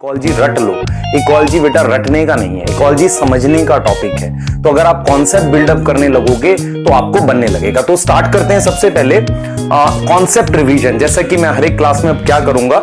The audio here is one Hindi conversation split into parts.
इकोलॉजी रट लो। इकोलॉजी बेटा रटने का नहीं है, इकोलॉजी समझने का टॉपिक है। तो अगर आप कॉन्सेप्ट बिल्डअप करने लगोगे तो आपको बनने लगेगा। तो स्टार्ट करते हैं सबसे पहले कॉन्सेप्ट रिवीजन। जैसा कि मैं हर एक क्लास में अब क्या करूंगा,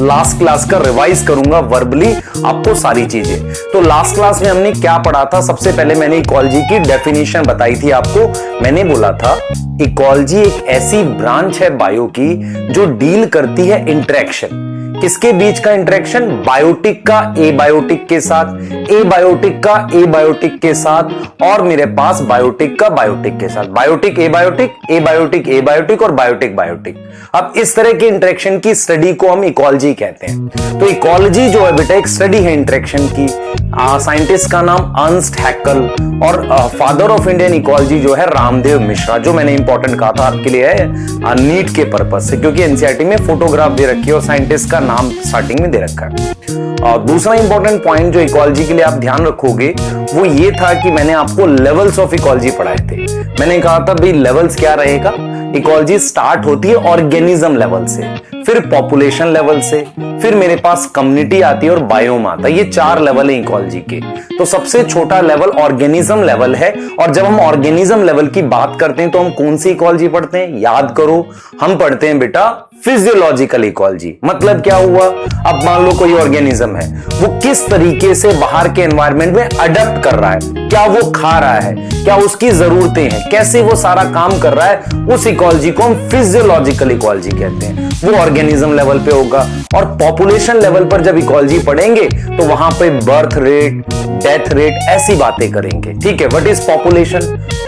लास्ट क्लास का रिवाइज करूंगा वर्बली आपको सारी चीजें। तो लास्ट क्लास में हमने क्या पढ़ा था, सबसे पहले मैंने इकोलॉजी की डेफिनेशन बताई थी आपको। मैंने बोला था इकोलॉजी एक ऐसी ब्रांच है बायो की जो डील करती है इंटरेक्शन। किसके बीच का इंटरेक्शन? बायोटिक का एबायोटिक के साथ, एबायोटिक का एबायोटिक के साथ, और मेरे पास बायोटिक का बायोटिक के साथ। बायोटिक एबायोटिक, एबायोटिक एबायोटिक और बायोटिक बायोटिक। अब इस तरह के इंटरेक्शन की स्टडी को हम इकोलॉजी कहते हैं। तो इकोलॉजी जो है बेटा एक स्टडी है इंटरेक्शन की। साइंटिस्ट का नाम अर्नस्ट हैक्ल और फादर ऑफ इंडियन इकोलॉजी जो है रामदेव मिश्रा, जो मैंने इंपॉर्टेंट कहा था आपके लिए है नीट के पर्पज से, क्योंकि एनसीईआरटी में फोटोग्राफ दे रखी है और साइंटिस्ट का नाम स्टार्टिंग में दे रखा है। और दूसरा इंपॉर्टेंट पॉइंट जो इकोलॉजी के लिए आप ध्यान रखोगे वो ये था कि मैंने आपको लेवल्स ऑफ इकोलॉजी पढ़ाए थे। मैंने कहा था भाई लेवल्स क्या रहेगा, इकोलॉजी स्टार्ट होती है ऑर्गेनिज्म लेवल से, फिर पॉपुलेशन लेवल से, फिर मेरे पास कम्युनिटी आती है और बायोम आता है। ये 4 लेवल है इकोलॉजी के। तो सबसे छोटा लेवल ऑर्गेनिज्म लेवल है। और जब हम ऑर्गेनिज्म लेवल की बात करते हैं तो हम कौन सी इकोलॉजी पढ़ते हैं? याद करो, हम पढ़ते हैं बेटा फिजियोलॉजिकल इकोलॉजी। मतलब क्या हुआ, अब मान लो कोई ऑर्गेनिज्म है, वो किस तरीके से बाहर के एनवायरनमेंट में अडेप्ट कर रहा है, क्या वो खा रहा है, क्या उसकी जरूरतें हैं, कैसे वो सारा काम कर रहा है, उस इकोलॉजी को हम फिजियोलॉजिकल इकोलॉजी कहते हैं। वो ऑर्गेनिज्म लेवल पे होगा। और पॉपुलेशन लेवल पर जब इकोलॉजी पढ़ेंगे तो वहां पे बर्थ रेट, डेथ रेट, ऐसी बातें करेंगे। ठीक है, what is population?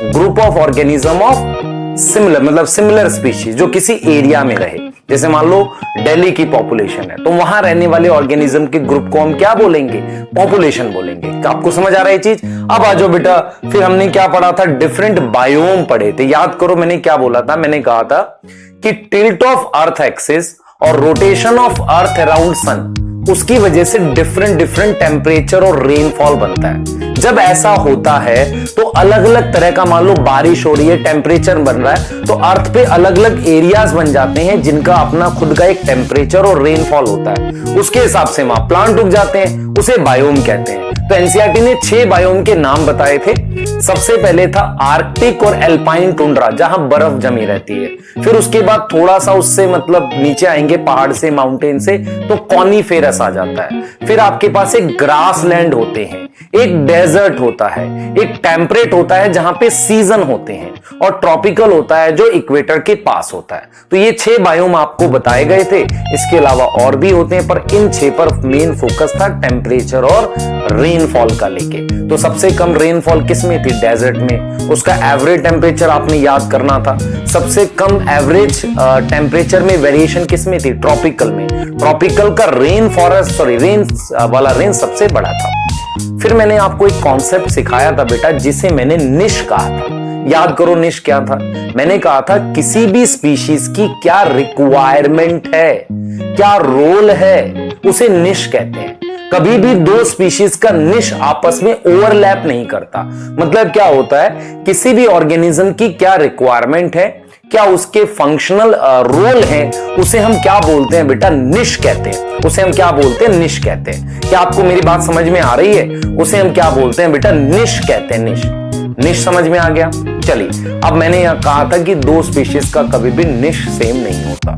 Group of organism of similar, मतलब सिमिलर स्पीशीज जो किसी एरिया में रहे। जैसे मान लो दिल्ली की पॉपुलेशन है तो वहां रहने वाले ऑर्गेनिज्म के ग्रुप को हम क्या बोलेंगे? पॉपुलेशन बोलेंगे। क्या आपको समझ आ रहा है चीज? अब आ जाओ बेटा, फिर हमने क्या पढ़ा था? डिफरेंट बायोम पढ़े थे। याद करो मैंने क्या बोला था, मैंने कहा था कि टिल्ट ऑफ अर्थ एक्सिस और rotation of earth around sun, उसकी वजह से डिफरेंट डिफरेंट टेम्परेचर और रेनफॉल बनता है। जब ऐसा होता है तो अलग अलग तरह का, मान लो बारिश हो रही है, टेम्परेचर बन रहा है, तो अर्थ पे अलग अलग एरियाज बन जाते हैं जिनका अपना खुद का एक टेम्परेचर और रेनफॉल होता है। उसके हिसाब से वहां प्लांट उग जाते हैं, उसे बायोम कहते हैं। तो एनसीईआरटी ने 6 बायोम के नाम बताए थे। सबसे पहले था आर्कटिक और एल्पाइन टुंड्रा, जहां बर्फ जमी रहती है। फिर उसके बाद थोड़ा सा उससे मतलब नीचे आएंगे पहाड़ से, माउंटेन से, तो कॉनीफेरस आ जाता है। फिर आपके पास एक ग्रासलैंड होते हैं, एक डेजर्ट होता है, एक टेम्परेट होता है जहां पे सीजन होते हैं, और ट्रॉपिकल होता है जो इक्वेटर के पास होता है। तो ये 6 बायोम आपको बताए गए थे। इसके अलावा और भी होते हैं, पर इन 6 पर मेन फोकस था टेम्परेचर और रेनफॉल का लेके। तो सबसे कम रेनफॉल किस में थी? डेजर्ट में। उसका एवरेज टेम्परेचर आपने याद करना था। सबसे कम एवरेज टेम्परेचर में वेरिएशन किस में थी? ट्रॉपिकल में। ट्रॉपिकल का रेन वाला रेंज सबसे बड़ा था। फिर मैंने आपको एक कॉन्सेप्ट सिखाया था बेटा, जिसे मैंने निश कहा था। याद करो निश क्या था? मैंने कहा था किसी भी स्पीशीज की क्या रिक्वायरमेंट है, क्या रोल है, उसे निश कहते हैं। कभी भी 2 स्पीशीज का निश आपस में ओवरलैप नहीं करता। मतलब क्या होता है, किसी भी ऑर्गेनिज्म की क्या रिक्वायरमेंट है, क्या उसके फंक्शनल रोल है, उसे हम क्या बोलते हैं बेटा? निश कहते हैं। उसे हम क्या बोलते हैं? निश कहते हैं। क्या आपको मेरी बात समझ में आ रही है? उसे हम क्या बोलते हैं बेटा? निश कहते हैं। निश समझ में आ गया? चलिए, अब मैंने यहां कहा था कि 2 स्पीशीज का कभी भी निश सेम नहीं होता।